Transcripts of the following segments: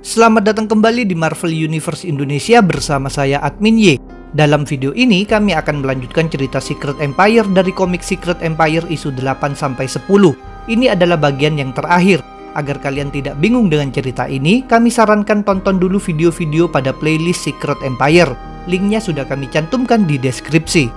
Selamat datang kembali di Marvel Universe Indonesia bersama saya Admin Y. Dalam video ini kami akan melanjutkan cerita Secret Empire dari komik Secret Empire isu 8-10. Ini adalah bagian yang terakhir. Agar kalian tidak bingung dengan cerita ini, kami sarankan tonton dulu video-video pada playlist Secret Empire. Linknya sudah kami cantumkan di deskripsi.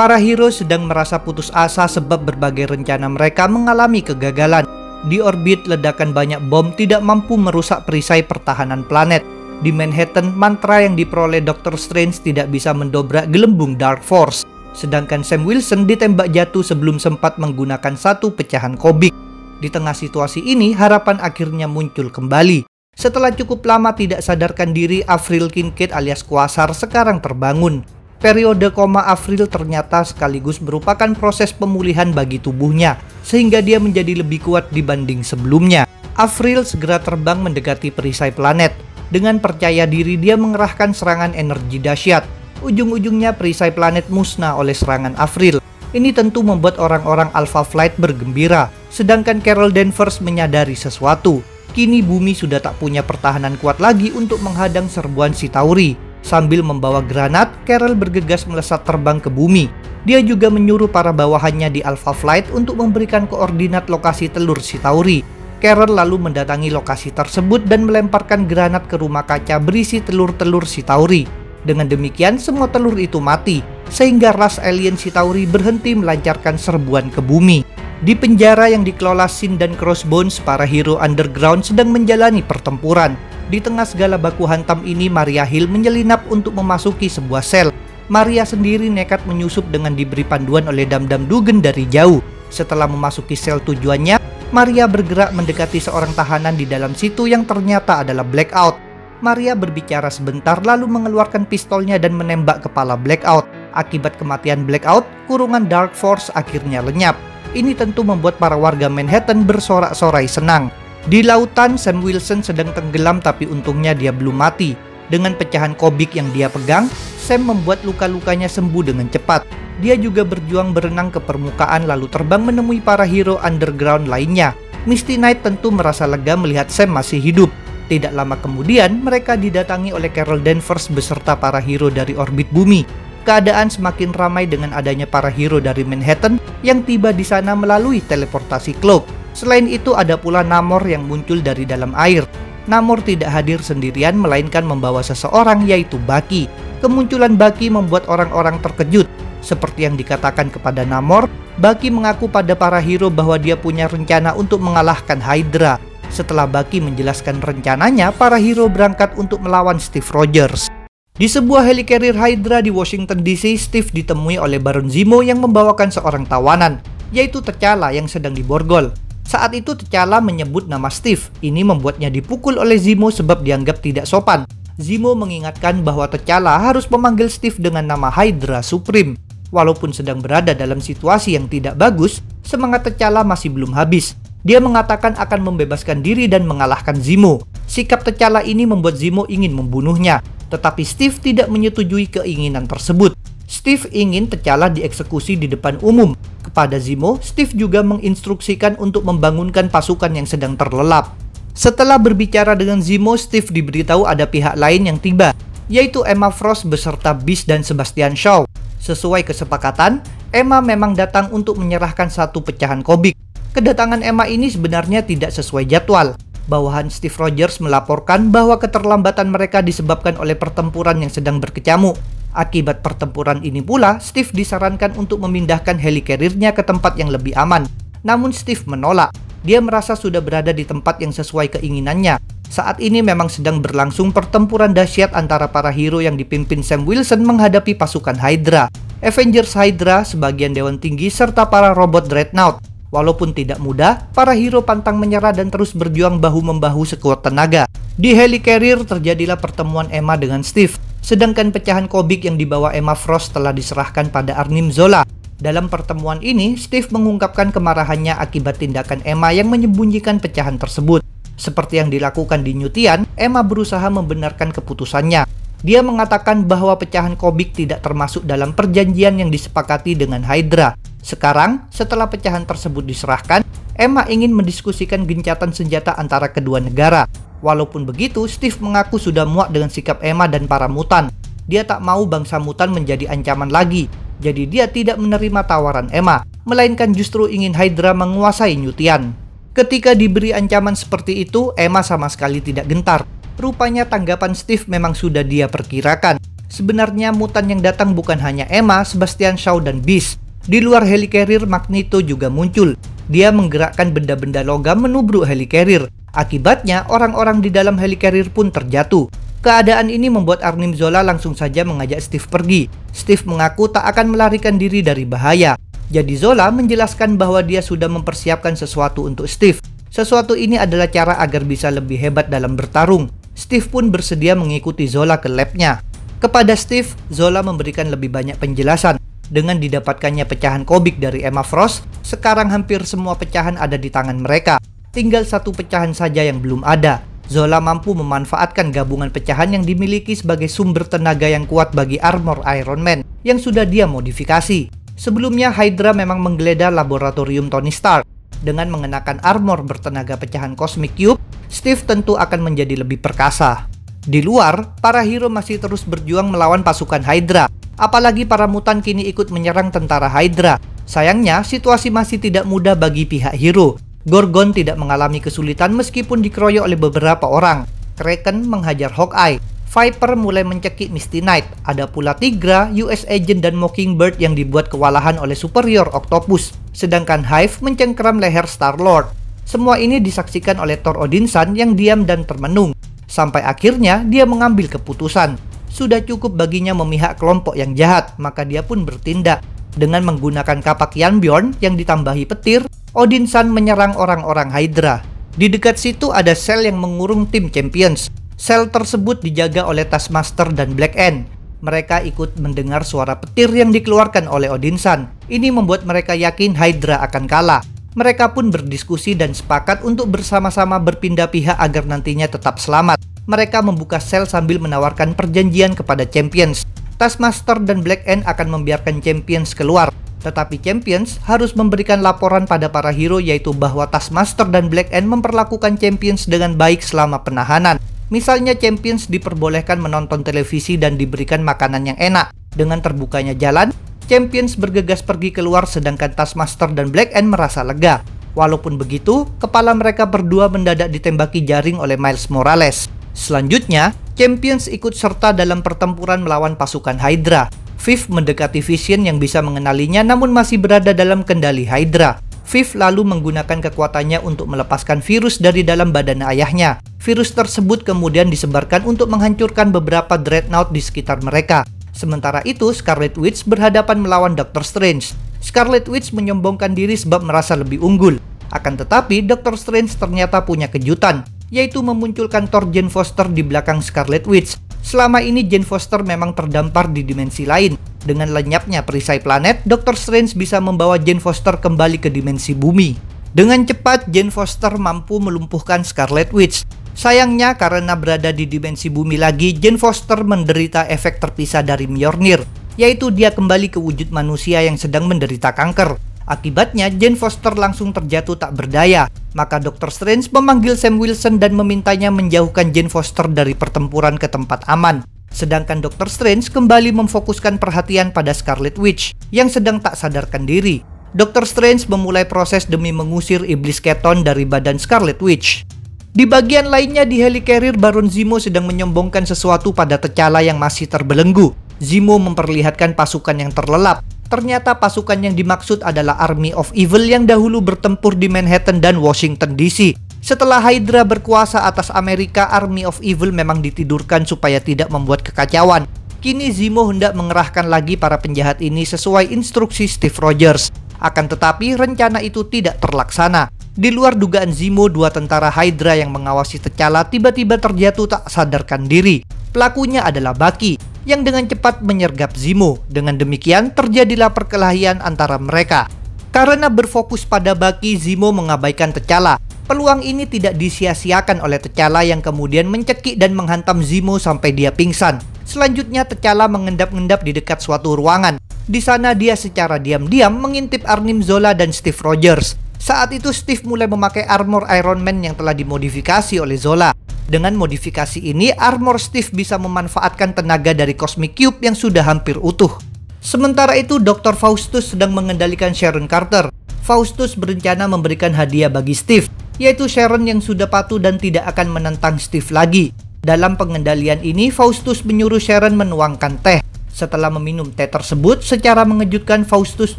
Para hero sedang merasa putus asa sebab berbagai rencana mereka mengalami kegagalan. Di orbit, ledakan banyak bom tidak mampu merusak perisai pertahanan planet. Di Manhattan, mantra yang diperoleh Dr. Strange tidak bisa mendobrak gelembung Dark Force. Sedangkan Sam Wilson ditembak jatuh sebelum sempat menggunakan satu pecahan kobik. Di tengah situasi ini, harapan akhirnya muncul kembali. Setelah cukup lama tidak sadarkan diri, Avril Kincaid alias Quasar sekarang terbangun. Periode koma Avril ternyata sekaligus merupakan proses pemulihan bagi tubuhnya, sehingga dia menjadi lebih kuat dibanding sebelumnya. Avril segera terbang mendekati perisai planet. Dengan percaya diri dia mengerahkan serangan energi dahsyat. Ujung-ujungnya perisai planet musnah oleh serangan Avril. Ini tentu membuat orang-orang Alpha Flight bergembira, sedangkan Carol Danvers menyadari sesuatu. Kini bumi sudah tak punya pertahanan kuat lagi untuk menghadang serbuan Chitauri. Sambil membawa granat, Carol bergegas melesat terbang ke bumi. Dia juga menyuruh para bawahannya di Alpha Flight untuk memberikan koordinat lokasi telur Chitauri. Carol lalu mendatangi lokasi tersebut dan melemparkan granat ke rumah kaca berisi telur-telur Chitauri. Dengan demikian, semua telur itu mati, sehingga ras alien Chitauri berhenti melancarkan serbuan ke bumi. Di penjara yang dikelola Sin dan Crossbones, para hero underground sedang menjalani pertempuran. Di tengah segala baku hantam ini, Maria Hill menyelinap untuk memasuki sebuah sel. Maria sendiri nekat menyusup dengan diberi panduan oleh Dam-Dam Dugan dari jauh. Setelah memasuki sel tujuannya, Maria bergerak mendekati seorang tahanan di dalam situ yang ternyata adalah Blackout. Maria berbicara sebentar lalu mengeluarkan pistolnya dan menembak kepala Blackout. Akibat kematian Blackout, kurungan Dark Force akhirnya lenyap. Ini tentu membuat para warga Manhattan bersorak-sorai senang. Di lautan, Sam Wilson sedang tenggelam tapi untungnya dia belum mati. Dengan pecahan kobik yang dia pegang, Sam membuat luka-lukanya sembuh dengan cepat. Dia juga berjuang berenang ke permukaan lalu terbang menemui para hero underground lainnya. Misty Knight tentu merasa lega melihat Sam masih hidup. Tidak lama kemudian, mereka didatangi oleh Carol Danvers beserta para hero dari orbit bumi. Keadaan semakin ramai dengan adanya para hero dari Manhattan yang tiba di sana melalui teleportasi cloak. Selain itu, ada pula Namor yang muncul dari dalam air. Namor tidak hadir sendirian, melainkan membawa seseorang, yaitu Bucky. Kemunculan Bucky membuat orang-orang terkejut. Seperti yang dikatakan kepada Namor, Bucky mengaku pada para hero bahwa dia punya rencana untuk mengalahkan Hydra. Setelah Bucky menjelaskan rencananya, para hero berangkat untuk melawan Steve Rogers. Di sebuah helicarrier Hydra di Washington DC, Steve ditemui oleh Baron Zemo yang membawakan seorang tawanan, yaitu T'Challa yang sedang diborgol. Saat itu T'Challa menyebut nama Steve. Ini membuatnya dipukul oleh Zemo sebab dianggap tidak sopan. Zemo mengingatkan bahwa T'Challa harus memanggil Steve dengan nama Hydra Supreme. Walaupun sedang berada dalam situasi yang tidak bagus, semangat T'Challa masih belum habis. Dia mengatakan akan membebaskan diri dan mengalahkan Zemo. Sikap T'Challa ini membuat Zemo ingin membunuhnya, tetapi Steve tidak menyetujui keinginan tersebut. Steve ingin T'Challa dieksekusi di depan umum. Kepada Zemo, Steve juga menginstruksikan untuk membangunkan pasukan yang sedang terlelap. Setelah berbicara dengan Zemo, Steve diberitahu ada pihak lain yang tiba, yaitu Emma Frost beserta Beast dan Sebastian Shaw. Sesuai kesepakatan, Emma memang datang untuk menyerahkan satu pecahan kobik. Kedatangan Emma ini sebenarnya tidak sesuai jadwal. Bawahan Steve Rogers melaporkan bahwa keterlambatan mereka disebabkan oleh pertempuran yang sedang berkecamuk. Akibat pertempuran ini pula, Steve disarankan untuk memindahkan helicarrier-nya ke tempat yang lebih aman. Namun Steve menolak. Dia merasa sudah berada di tempat yang sesuai keinginannya. Saat ini memang sedang berlangsung pertempuran dahsyat antara para hero yang dipimpin Sam Wilson menghadapi pasukan Hydra, Avengers Hydra, sebagian dewan tinggi, serta para robot Dreadnought. Walaupun tidak mudah, para hero pantang menyerah dan terus berjuang bahu-membahu sekuat tenaga. Di helicarrier terjadilah pertemuan Emma dengan Steve. Sedangkan pecahan kobik yang dibawa Emma Frost telah diserahkan pada Arnim Zola. Dalam pertemuan ini, Steve mengungkapkan kemarahannya akibat tindakan Emma yang menyembunyikan pecahan tersebut. Seperti yang dilakukan di New Tian, Emma berusaha membenarkan keputusannya. Dia mengatakan bahwa pecahan kobik tidak termasuk dalam perjanjian yang disepakati dengan Hydra. Sekarang, setelah pecahan tersebut diserahkan, Emma ingin mendiskusikan gencatan senjata antara kedua negara. Walaupun begitu, Steve mengaku sudah muak dengan sikap Emma dan para mutan. Dia tak mau bangsa mutan menjadi ancaman lagi. Jadi dia tidak menerima tawaran Emma, melainkan justru ingin Hydra menguasai New Tian. Ketika diberi ancaman seperti itu, Emma sama sekali tidak gentar. Rupanya tanggapan Steve memang sudah dia perkirakan. Sebenarnya mutan yang datang bukan hanya Emma, Sebastian Shaw, dan Beast. Di luar helicarrier, Magneto juga muncul. Dia menggerakkan benda-benda logam menubruk helicarrier. Akibatnya, orang-orang di dalam helicarrier pun terjatuh. Keadaan ini membuat Arnim Zola langsung saja mengajak Steve pergi. Steve mengaku tak akan melarikan diri dari bahaya. Jadi Zola menjelaskan bahwa dia sudah mempersiapkan sesuatu untuk Steve. Sesuatu ini adalah cara agar bisa lebih hebat dalam bertarung. Steve pun bersedia mengikuti Zola ke labnya. Kepada Steve, Zola memberikan lebih banyak penjelasan. Dengan didapatkannya pecahan komik dari Emma Frost, sekarang hampir semua pecahan ada di tangan mereka. Tinggal satu pecahan saja yang belum ada. Zola mampu memanfaatkan gabungan pecahan yang dimiliki sebagai sumber tenaga yang kuat bagi armor Iron Man yang sudah dia modifikasi. Sebelumnya, Hydra memang menggeledah laboratorium Tony Stark. Dengan mengenakan armor bertenaga pecahan Cosmic Cube, Steve tentu akan menjadi lebih perkasa. Di luar, para hero masih terus berjuang melawan pasukan Hydra. Apalagi para mutan kini ikut menyerang tentara Hydra. Sayangnya, situasi masih tidak mudah bagi pihak hero. Gorgon tidak mengalami kesulitan meskipun dikeroyok oleh beberapa orang. Kraken menghajar Hawkeye. Viper mulai mencekik Misty Knight. Ada pula Tigra, US Agent, dan Mockingbird yang dibuat kewalahan oleh Superior Octopus. Sedangkan Hive mencengkeram leher Star-Lord. Semua ini disaksikan oleh Thor Odinson yang diam dan termenung. Sampai akhirnya dia mengambil keputusan. Sudah cukup baginya memihak kelompok yang jahat, maka dia pun bertindak. Dengan menggunakan kapak Jarnbjorn yang ditambahi petir, Odinson menyerang orang-orang Hydra. Di dekat situ ada sel yang mengurung tim Champions. Sel tersebut dijaga oleh Taskmaster dan Black Ant. Mereka ikut mendengar suara petir yang dikeluarkan oleh Odinson. Ini membuat mereka yakin Hydra akan kalah. Mereka pun berdiskusi dan sepakat untuk bersama-sama berpindah pihak agar nantinya tetap selamat. Mereka membuka sel sambil menawarkan perjanjian kepada Champions. Taskmaster dan Black Ant akan membiarkan Champions keluar. Tetapi Champions harus memberikan laporan pada para hero, yaitu bahwa Taskmaster dan Black Ant memperlakukan Champions dengan baik selama penahanan. Misalnya Champions diperbolehkan menonton televisi dan diberikan makanan yang enak. Dengan terbukanya jalan, Champions bergegas pergi keluar sedangkan Taskmaster dan Black Ant merasa lega. Walaupun begitu, kepala mereka berdua mendadak ditembaki jaring oleh Miles Morales. Selanjutnya, Champions ikut serta dalam pertempuran melawan pasukan Hydra. Viv mendekati Vision yang bisa mengenalinya namun masih berada dalam kendali Hydra. Viv lalu menggunakan kekuatannya untuk melepaskan virus dari dalam badan ayahnya. Virus tersebut kemudian disebarkan untuk menghancurkan beberapa dreadnought di sekitar mereka. Sementara itu, Scarlet Witch berhadapan melawan Doctor Strange. Scarlet Witch menyombongkan diri sebab merasa lebih unggul. Akan tetapi, Doctor Strange ternyata punya kejutan, yaitu memunculkan Thor Jane Foster di belakang Scarlet Witch. Selama ini Jane Foster memang terdampar di dimensi lain. Dengan lenyapnya perisai planet, Doctor Strange bisa membawa Jane Foster kembali ke dimensi bumi. Dengan cepat, Jane Foster mampu melumpuhkan Scarlet Witch. Sayangnya, karena berada di dimensi bumi lagi, Jane Foster menderita efek terpisah dari Mjolnir, yaitu dia kembali ke wujud manusia yang sedang menderita kanker. Akibatnya, Jane Foster langsung terjatuh tak berdaya. Maka Doctor Strange memanggil Sam Wilson dan memintanya menjauhkan Jane Foster dari pertempuran ke tempat aman. Sedangkan Doctor Strange kembali memfokuskan perhatian pada Scarlet Witch yang sedang tak sadarkan diri. Doctor Strange memulai proses demi mengusir iblis Keton dari badan Scarlet Witch. Di bagian lainnya di helicarrier, Baron Zemo sedang menyombongkan sesuatu pada T'Challa yang masih terbelenggu. Zemo memperlihatkan pasukan yang terlelap. Ternyata pasukan yang dimaksud adalah Army of Evil yang dahulu bertempur di Manhattan dan Washington DC. Setelah Hydra berkuasa atas Amerika, Army of Evil memang ditidurkan supaya tidak membuat kekacauan. Kini Zemo hendak mengerahkan lagi para penjahat ini sesuai instruksi Steve Rogers. Akan tetapi rencana itu tidak terlaksana. Di luar dugaan Zemo, dua tentara Hydra yang mengawasi T'Challa tiba-tiba terjatuh tak sadarkan diri. Pelakunya adalah Bucky, yang dengan cepat menyergap Zemo. Dengan demikian, terjadilah perkelahian antara mereka. Karena berfokus pada Bucky, Zemo mengabaikan T'Challa. Peluang ini tidak disia-siakan oleh T'Challa yang kemudian mencekik dan menghantam Zemo sampai dia pingsan. Selanjutnya, T'Challa mengendap-endap di dekat suatu ruangan. Di sana dia secara diam-diam mengintip Arnim Zola dan Steve Rogers. Saat itu Steve mulai memakai armor Iron Man yang telah dimodifikasi oleh Zola. Dengan modifikasi ini, armor Steve bisa memanfaatkan tenaga dari Cosmic Cube yang sudah hampir utuh. Sementara itu, Dr. Faustus sedang mengendalikan Sharon Carter. Faustus berencana memberikan hadiah bagi Steve, yaitu Sharon yang sudah patuh dan tidak akan menentang Steve lagi. Dalam pengendalian ini, Faustus menyuruh Sharon menuangkan teh. Setelah meminum teh tersebut, secara mengejutkan Faustus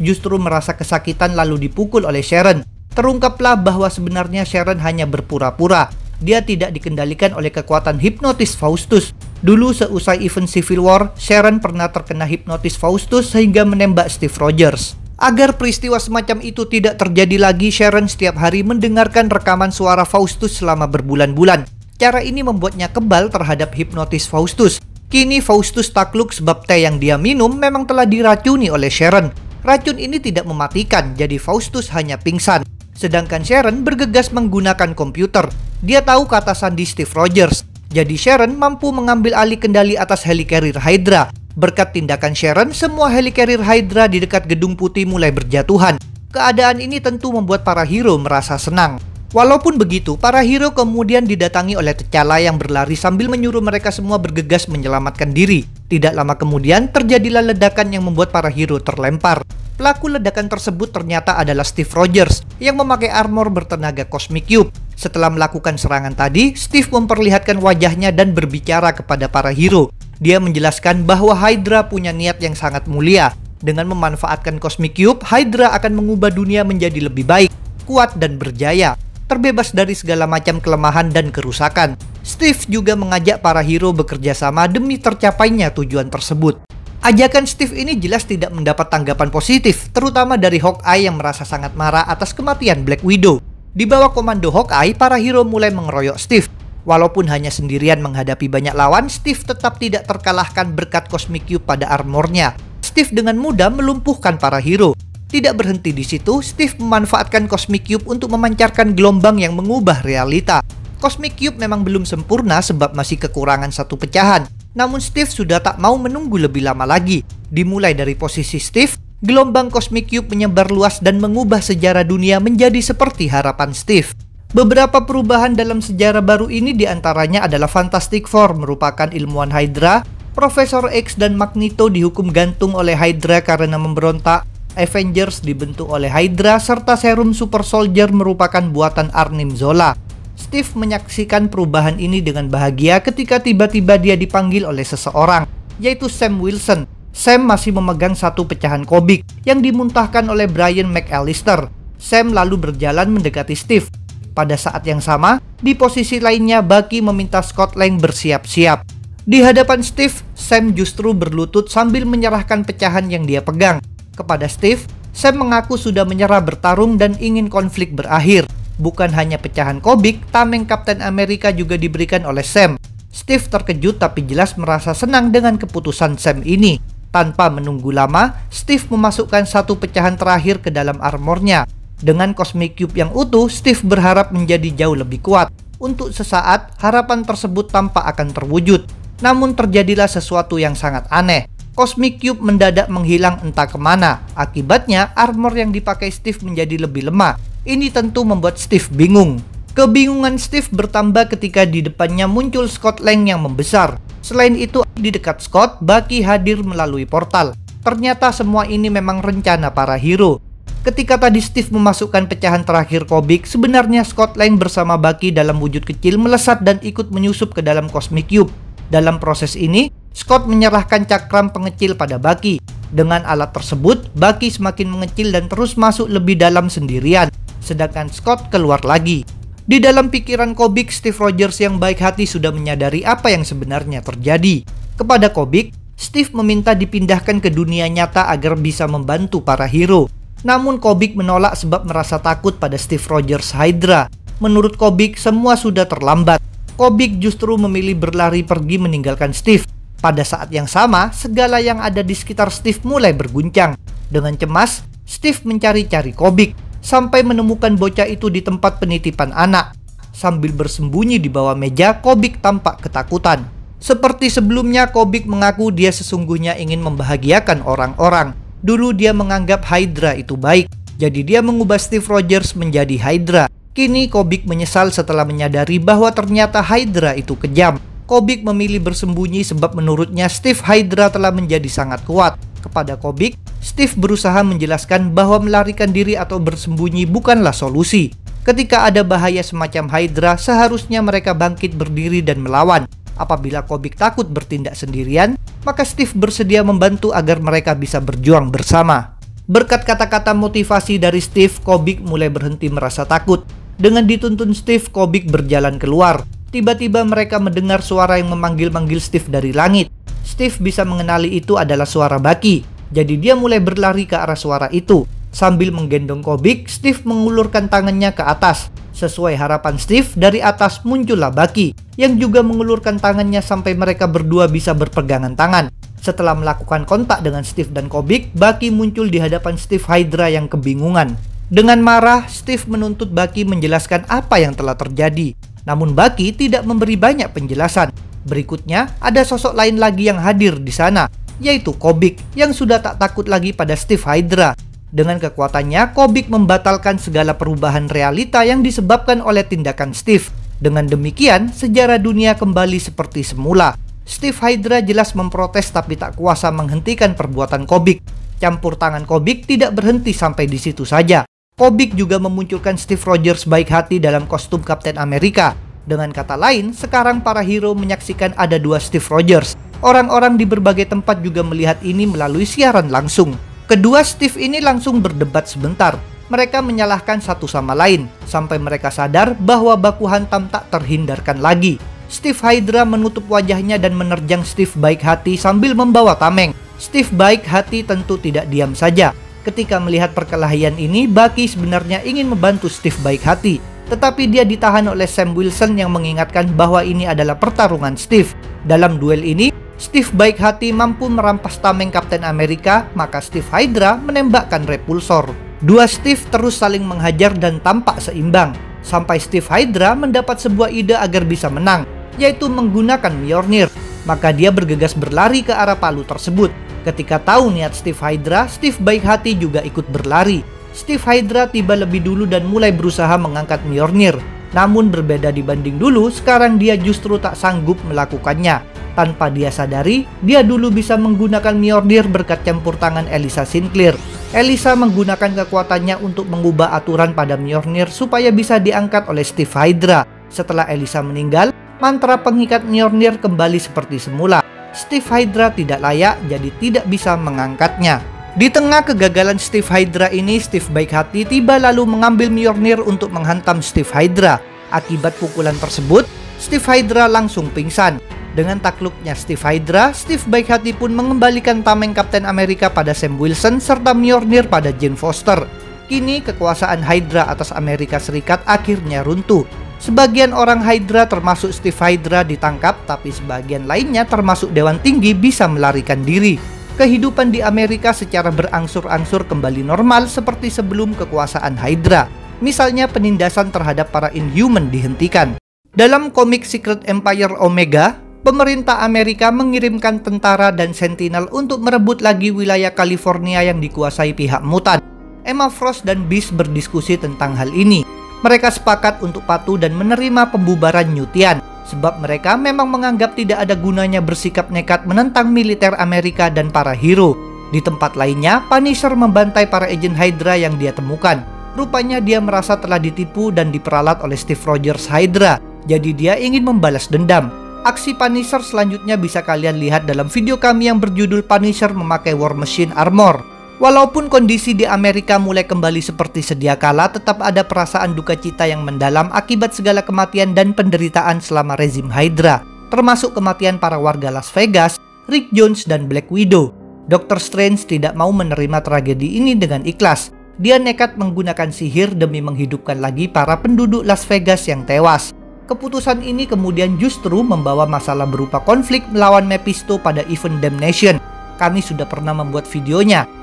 justru merasa kesakitan lalu dipukul oleh Sharon. Terungkaplah bahwa sebenarnya Sharon hanya berpura-pura. Dia tidak dikendalikan oleh kekuatan hipnotis Faustus. Dulu seusai event Civil War, Sharon pernah terkena hipnotis Faustus sehingga menembak Steve Rogers. Agar peristiwa semacam itu tidak terjadi lagi, Sharon setiap hari mendengarkan rekaman suara Faustus selama berbulan-bulan. Cara ini membuatnya kebal terhadap hipnotis Faustus. Kini Faustus takluk sebab teh yang dia minum memang telah diracuni oleh Sharon. Racun ini tidak mematikan, jadi Faustus hanya pingsan. Sedangkan Sharon bergegas menggunakan komputer. Dia tahu kata sandi Steve Rogers. Jadi Sharon mampu mengambil alih kendali atas helicarrier Hydra. Berkat tindakan Sharon, semua helicarrier Hydra di dekat Gedung Putih mulai berjatuhan. Keadaan ini tentu membuat para hero merasa senang. Walaupun begitu, para hero kemudian didatangi oleh T'Challa yang berlari sambil menyuruh mereka semua bergegas menyelamatkan diri. Tidak lama kemudian, terjadilah ledakan yang membuat para hero terlempar. Pelaku ledakan tersebut ternyata adalah Steve Rogers yang memakai armor bertenaga Cosmic Cube. Setelah melakukan serangan tadi, Steve memperlihatkan wajahnya dan berbicara kepada para hero. Dia menjelaskan bahwa Hydra punya niat yang sangat mulia. Dengan memanfaatkan Cosmic Cube, Hydra akan mengubah dunia menjadi lebih baik, kuat dan berjaya, terbebas dari segala macam kelemahan dan kerusakan. Steve juga mengajak para hero bekerja sama demi tercapainya tujuan tersebut. Ajakan Steve ini jelas tidak mendapat tanggapan positif, terutama dari Hawkeye yang merasa sangat marah atas kematian Black Widow. Di bawah komando Hawkeye, para hero mulai mengeroyok Steve. Walaupun hanya sendirian menghadapi banyak lawan, Steve tetap tidak terkalahkan berkat Cosmic Cube pada armornya. Steve dengan mudah melumpuhkan para hero. Tidak berhenti di situ, Steve memanfaatkan Cosmic Cube untuk memancarkan gelombang yang mengubah realita. Cosmic Cube memang belum sempurna sebab masih kekurangan satu pecahan. Namun Steve sudah tak mau menunggu lebih lama lagi. Dimulai dari posisi Steve, gelombang Cosmic Cube menyebar luas dan mengubah sejarah dunia menjadi seperti harapan Steve. Beberapa perubahan dalam sejarah baru ini diantaranya adalah Fantastic Four merupakan ilmuwan Hydra, Profesor X dan Magneto dihukum gantung oleh Hydra karena memberontak, Avengers dibentuk oleh Hydra, serta serum Super Soldier merupakan buatan Arnim Zola. Steve menyaksikan perubahan ini dengan bahagia ketika tiba-tiba dia dipanggil oleh seseorang, yaitu Sam Wilson. Sam masih memegang satu pecahan kobik yang dimuntahkan oleh Brian McAllister. Sam lalu berjalan mendekati Steve. Pada saat yang sama, di posisi lainnya Bucky meminta Scott Lang bersiap-siap. Di hadapan Steve, Sam justru berlutut sambil menyerahkan pecahan yang dia pegang. Kepada Steve, Sam mengaku sudah menyerah bertarung dan ingin konflik berakhir. Bukan hanya pecahan kobik, tameng Kapten Amerika juga diberikan oleh Sam. Steve terkejut tapi jelas merasa senang dengan keputusan Sam ini. Tanpa menunggu lama, Steve memasukkan satu pecahan terakhir ke dalam armornya. Dengan Cosmic Cube yang utuh, Steve berharap menjadi jauh lebih kuat. Untuk sesaat, harapan tersebut tampak akan terwujud. Namun terjadilah sesuatu yang sangat aneh. Cosmic Cube mendadak menghilang entah kemana. Akibatnya, armor yang dipakai Steve menjadi lebih lemah. Ini tentu membuat Steve bingung. Kebingungan Steve bertambah ketika di depannya muncul Scott Lang yang membesar. Selain itu, di dekat Scott, Bucky hadir melalui portal. Ternyata semua ini memang rencana para hero. Ketika tadi Steve memasukkan pecahan terakhir kobik, sebenarnya Scott Lang bersama Bucky dalam wujud kecil melesat dan ikut menyusup ke dalam Cosmic Cube. Dalam proses ini, Scott menyerahkan cakram pengecil pada Bucky. Dengan alat tersebut, Bucky semakin mengecil dan terus masuk lebih dalam sendirian. Sedangkan Scott keluar lagi. Di dalam pikiran Kobik, Steve Rogers yang baik hati sudah menyadari apa yang sebenarnya terjadi. Kepada Kobik, Steve meminta dipindahkan ke dunia nyata agar bisa membantu para hero. Namun Kobik menolak sebab merasa takut pada Steve Rogers Hydra. Menurut Kobik, semua sudah terlambat. Kobik justru memilih berlari pergi meninggalkan Steve. Pada saat yang sama, segala yang ada di sekitar Steve mulai berguncang. Dengan cemas, Steve mencari-cari Kobik, sampai menemukan bocah itu di tempat penitipan anak. Sambil bersembunyi di bawah meja, Kobik tampak ketakutan. Seperti sebelumnya, Kobik mengaku dia sesungguhnya ingin membahagiakan orang-orang. Dulu dia menganggap Hydra itu baik. Jadi dia mengubah Steve Rogers menjadi Hydra. Kini Kobik menyesal setelah menyadari bahwa ternyata Hydra itu kejam. Kobik memilih bersembunyi sebab menurutnya Steve Hydra telah menjadi sangat kuat. Kepada Kobik, Steve berusaha menjelaskan bahwa melarikan diri atau bersembunyi bukanlah solusi. Ketika ada bahaya semacam Hydra, seharusnya mereka bangkit berdiri dan melawan. Apabila Kobik takut bertindak sendirian, maka Steve bersedia membantu agar mereka bisa berjuang bersama. Berkat kata-kata motivasi dari Steve, Kobik mulai berhenti merasa takut. Dengan dituntun Steve, Kobik berjalan keluar. Tiba-tiba mereka mendengar suara yang memanggil-manggil Steve dari langit. Steve bisa mengenali itu adalah suara Bucky. Jadi dia mulai berlari ke arah suara itu. Sambil menggendong Kobik, Steve mengulurkan tangannya ke atas. Sesuai harapan Steve, dari atas muncullah Bucky, yang juga mengulurkan tangannya sampai mereka berdua bisa berpegangan tangan. Setelah melakukan kontak dengan Steve dan Kobik, Bucky muncul di hadapan Steve Hydra yang kebingungan. Dengan marah, Steve menuntut Bucky menjelaskan apa yang telah terjadi. Namun Bucky tidak memberi banyak penjelasan. Berikutnya, ada sosok lain lagi yang hadir di sana, yaitu Kobik, yang sudah tak takut lagi pada Steve Hydra. Dengan kekuatannya, Kobik membatalkan segala perubahan realita yang disebabkan oleh tindakan Steve. Dengan demikian, sejarah dunia kembali seperti semula. Steve Hydra jelas memprotes tapi tak kuasa menghentikan perbuatan Kobik. Campur tangan Kobik tidak berhenti sampai di situ saja. Kobik juga memunculkan Steve Rogers baik hati dalam kostum Kapten Amerika. Dengan kata lain, sekarang para hero menyaksikan ada dua Steve Rogers. Orang-orang di berbagai tempat juga melihat ini melalui siaran langsung. Kedua Steve ini langsung berdebat sebentar. Mereka menyalahkan satu sama lain, sampai mereka sadar bahwa baku hantam tak terhindarkan lagi. Steve Hydra menutup wajahnya dan menerjang Steve baik hati sambil membawa tameng. Steve baik hati tentu tidak diam saja. Ketika melihat perkelahian ini, Bucky sebenarnya ingin membantu Steve baik hati. Tetapi dia ditahan oleh Sam Wilson yang mengingatkan bahwa ini adalah pertarungan Steve. Dalam duel ini, Steve baik hati mampu merampas tameng Kapten Amerika, maka Steve Hydra menembakkan repulsor. Dua Steve terus saling menghajar dan tampak seimbang. Sampai Steve Hydra mendapat sebuah ide agar bisa menang, yaitu menggunakan Mjolnir. Maka dia bergegas berlari ke arah palu tersebut. Ketika tahu niat Steve Hydra, Steve baik hati juga ikut berlari. Steve Hydra tiba lebih dulu dan mulai berusaha mengangkat Mjolnir. Namun berbeda dibanding dulu, sekarang dia justru tak sanggup melakukannya. Tanpa dia sadari, dia dulu bisa menggunakan Mjolnir berkat campur tangan Elisa Sinclair. Elisa menggunakan kekuatannya untuk mengubah aturan pada Mjolnir supaya bisa diangkat oleh Steve Hydra. Setelah Elisa meninggal, mantra pengikat Mjolnir kembali seperti semula. Steve Hydra tidak layak, jadi tidak bisa mengangkatnya. Di tengah kegagalan Steve Hydra ini, Steve baik hati tiba lalu mengambil Mjolnir untuk menghantam Steve Hydra. Akibat pukulan tersebut, Steve Hydra langsung pingsan. Dengan takluknya Steve Hydra, Steve baik hati pun mengembalikan tameng Kapten Amerika pada Sam Wilson serta Mjolnir pada Jane Foster. Kini kekuasaan Hydra atas Amerika Serikat akhirnya runtuh. Sebagian orang Hydra termasuk Steve Hydra ditangkap, tapi sebagian lainnya termasuk Dewan Tinggi bisa melarikan diri. Kehidupan di Amerika secara berangsur-angsur kembali normal seperti sebelum kekuasaan Hydra. Misalnya penindasan terhadap para Inhuman dihentikan. Dalam komik Secret Empire Omega, pemerintah Amerika mengirimkan tentara dan Sentinel untuk merebut lagi wilayah California yang dikuasai pihak mutan. Emma Frost dan Beast berdiskusi tentang hal ini. Mereka sepakat untuk patuh dan menerima pembubaran New Tian, sebab mereka memang menganggap tidak ada gunanya bersikap nekat menentang militer Amerika dan para hero. Di tempat lainnya, Punisher membantai para agen Hydra yang dia temukan. Rupanya dia merasa telah ditipu dan diperalat oleh Steve Rogers Hydra, jadi dia ingin membalas dendam. Aksi Punisher selanjutnya bisa kalian lihat dalam video kami yang berjudul Punisher memakai War Machine Armor. Walaupun kondisi di Amerika mulai kembali seperti sedia kala, tetap ada perasaan duka cita yang mendalam akibat segala kematian dan penderitaan selama rezim Hydra, termasuk kematian para warga Las Vegas, Rick Jones, dan Black Widow. Dr. Strange tidak mau menerima tragedi ini dengan ikhlas. Dia nekat menggunakan sihir demi menghidupkan lagi para penduduk Las Vegas yang tewas. Keputusan ini kemudian justru membawa masalah berupa konflik melawan Mephisto pada event Damnation. Kami sudah pernah membuat videonya.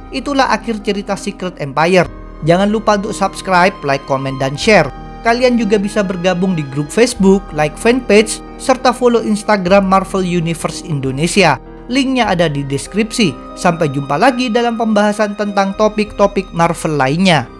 Itulah akhir cerita Secret Empire. Jangan lupa untuk subscribe, like, komen, dan share. Kalian juga bisa bergabung di grup Facebook, like fanpage, serta follow Instagram Marvel Universe Indonesia. linknya ada di deskripsi. Sampai jumpa lagi dalam pembahasan tentang topik-topik Marvel lainnya.